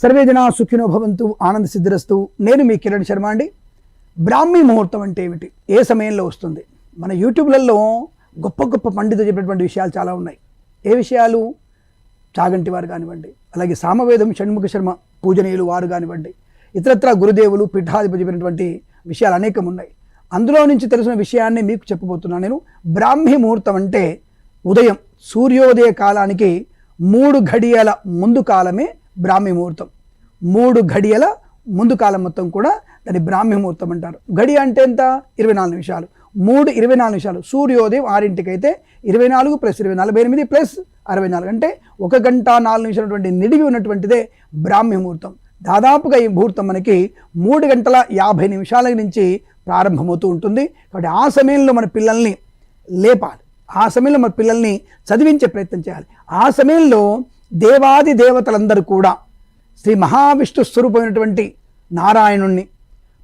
Survey జనా సుఖినో భవంతు ఆనంద సిద్ధిరస్తు. నేను మీ కిరణ్ శర్మ అండి. బ్రాహ్మీ ముహూర్తం అంటే ఏమిటి, ఏ సమయంలో వస్తుంది? మన యూట్యూబ్లలో గొప్ప గొప్ప పండితులు చెప్పినటువంటి విషయాలు చాలా ఉన్నాయి. ఏ విషయాలు? చాగంటి వారు కానివ్వండి, అలాగే సామవేదం షణ్ముఖ శర్మ పూజనీయులు వారు కానివ్వండి, ఇతరత్ర గురుదేవులు పీఠాధిపతి చెప్పినటువంటి విషయాలు అనేకం ఉన్నాయి. అందులో నుంచి తెలిసిన విషయాన్ని మీకు చెప్పబోతున్నాను నేను. బ్రాహ్మీ ముహూర్తం అంటే ఉదయం సూర్యోదయ కాలానికి 3 ఘడియల ముందు కాలమే బ్రాహ్మీ ముహూర్తం. 3 ఘడియల ముందు కాలం మొత్తం కూడా దాన్ని బ్రాహ్మీ ముహూర్తం అంటారు. గడి అంటే ఎంత? 24 నిమిషాలు. 24 నిమిషాలు. సూర్యోదయం 6 అయితే 24 + 20 48 + 64 అంటే 1 గంట 4 నిమిషాలు నిడివి ఉన్నటువంటిదే బ్రాహ్మీ ముహూర్తం. దాదాపుగా ఈ ముహూర్తం మనకి 3 గంటల 50 నిమిషాల నుంచి ప్రారంభమవుతూ ఉంటుంది. కాబట్టి ఆ సమయంలో మన పిల్లల్ని లేపాలి, ఆ సమయంలో మన పిల్లల్ని చదివించే ప్రయత్నం చేయాలి. ఆ సమయంలో దేవాది దేవతలందరూ కూడా శ్రీ మహావిష్ణు స్వరూపమైనటువంటి నారాయణుణ్ణి,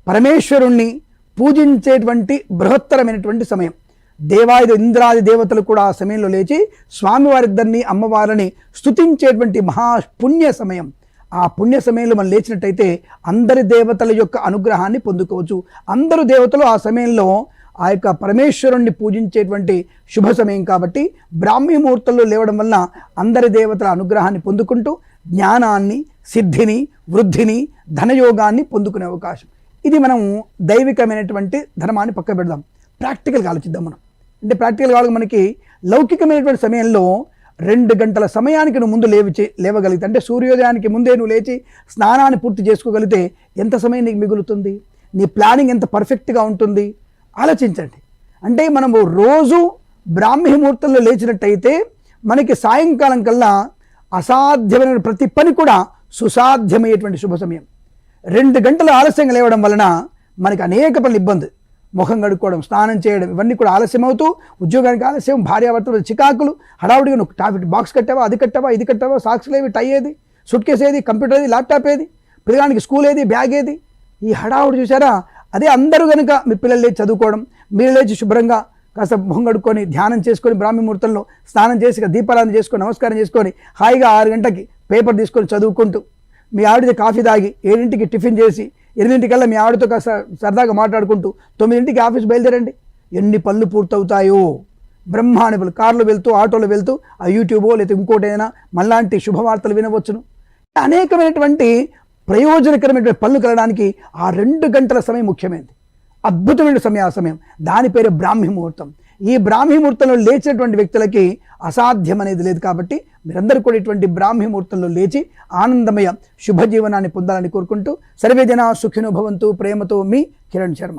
పరమేశ్వరుణ్ణి పూజించేటువంటి బృహత్తరమైనటువంటి సమయం. దేవాది ఇంద్రాది దేవతలు కూడా ఆ సమయంలో లేచి స్వామివారిద్దరిని అమ్మవారిని స్తుతించేటువంటి మహాపుణ్య సమయం. ఆ పుణ్య సమయంలో మనం లేచినట్టయితే అందరి దేవతల యొక్క అనుగ్రహాన్ని పొందుకోవచ్చు. అందరూ దేవతలు ఆ సమయంలో ఆ యొక్క పరమేశ్వరుణ్ణి పూజించేటువంటి శుభ సమయం. కాబట్టి బ్రాహ్మీ ముహూర్తంలో లేవడం వల్ల అందరి దేవతల అనుగ్రహాన్ని పొందుకుంటూ జ్ఞానాన్ని, సిద్ధిని, వృద్ధిని, ధనయోగాన్ని పొందుకునే అవకాశం. ఇది మనం దైవికమైనటువంటి ధర్మాన్ని పక్క పెడదాం, ప్రాక్టికల్గా ఆలోచిద్దాం. మనం అంటే ప్రాక్టికల్గా మనకి లౌకికమైనటువంటి సమయంలో 2 గంటల సమయానికి నువ్వు ముందు లేవగలిగితే, అంటే సూర్యోదయానికి ముందే నువ్వు లేచి స్నానాన్ని పూర్తి చేసుకోగలిగితే ఎంత సమయం నీకు మిగులుతుంది? నీ ప్లానింగ్ ఎంత పర్ఫెక్ట్గా ఉంటుంది? ఆలోచించండి. అంటే మనము రోజు బ్రాహ్మీ ముహూర్తంలో లేచినట్టయితే మనకి సాయంకాలం కల్లా అసాధ్యమైన ప్రతి పని కూడా సుసాధ్యమయ్యేటువంటి శుభ సమయం. 2 గంటలు ఆలస్యంగా లేవడం వలన మనకి అనేక పనులు ఇబ్బంది. ముఖం కడుక్కోవడం, స్నానం చేయడం, ఇవన్నీ కూడా ఆలస్యం అవుతూ ఉద్యోగానికి ఆలస్యం, భార్యాభర్తలు చికాకులు, హడావుడిగా నువ్వు ట్రాఫిక్ బాక్స్ కట్టావా, అది కట్టావా, ఇది కట్టావా, సాక్స్లు ఏవి, టై ఏది, సూట్ కేసు ఏది, కంప్యూటర్ ఏది, ల్యాప్టాప్ ఏది, పిల్లగానికి స్కూల్ ఏది, బ్యాగ్ ఏది, ఈ హడావుడి చూసారా? అదే అందరూ కనుక మీ పిల్లలు లేచి చదువుకోవడం, మీరు లేచి శుభ్రంగా కాస్త ముఖం కడుక్కొని ధ్యానం చేసుకొని బ్రాహ్మీ ముహూర్తంలో స్నానం చేసి దీపారాధన చేసుకొని నమస్కారం చేసుకొని హాయిగా 6 గంటకి పేపర్ తీసుకొని చదువుకుంటూ మీ ఆవిడ కాఫీ తాగి 7ంటికి టిఫిన్ చేసి 8ంటికల్లా మీ ఆవిడతో కాస్త సరదాగా మాట్లాడుకుంటూ 9ంటికి ఆఫీస్ బయలుదేరండి. ఎన్ని పనులు పూర్తవుతాయో! బ్రహ్మాండ పనులు. కార్లో వెళ్తూ, ఆటోలో వెళ్తూ ఆ యూట్యూబో లేకపోతే ఇంకోటైనా మళ్ళాంటి శుభవార్తలు వినవచ్చును. అనేకమైనటువంటి ప్రయోజనకరమైనటువంటి పనులు కలగడానికి ఆ 2 గంటల సమయం ముఖ్యమైనది. అద్భుతమైన సమయం. ఆ సమయం దాని పేరు బ్రాహ్మీ ముహూర్తం. ఈ బ్రాహ్మీ ముహూర్తంలో లేచినటువంటి వ్యక్తులకి అసాధ్యం అనేది లేదు. కాబట్టి మీరందరూ కూడా ఇటువంటి బ్రాహ్మీ ముహూర్తంలో లేచి ఆనందమయ శుభజీవనాన్ని పొందాలని కోరుకుంటూ సర్వే జనా సుఖినో భవంతు. ప్రేమతో మీ కిరణ్ శర్మ.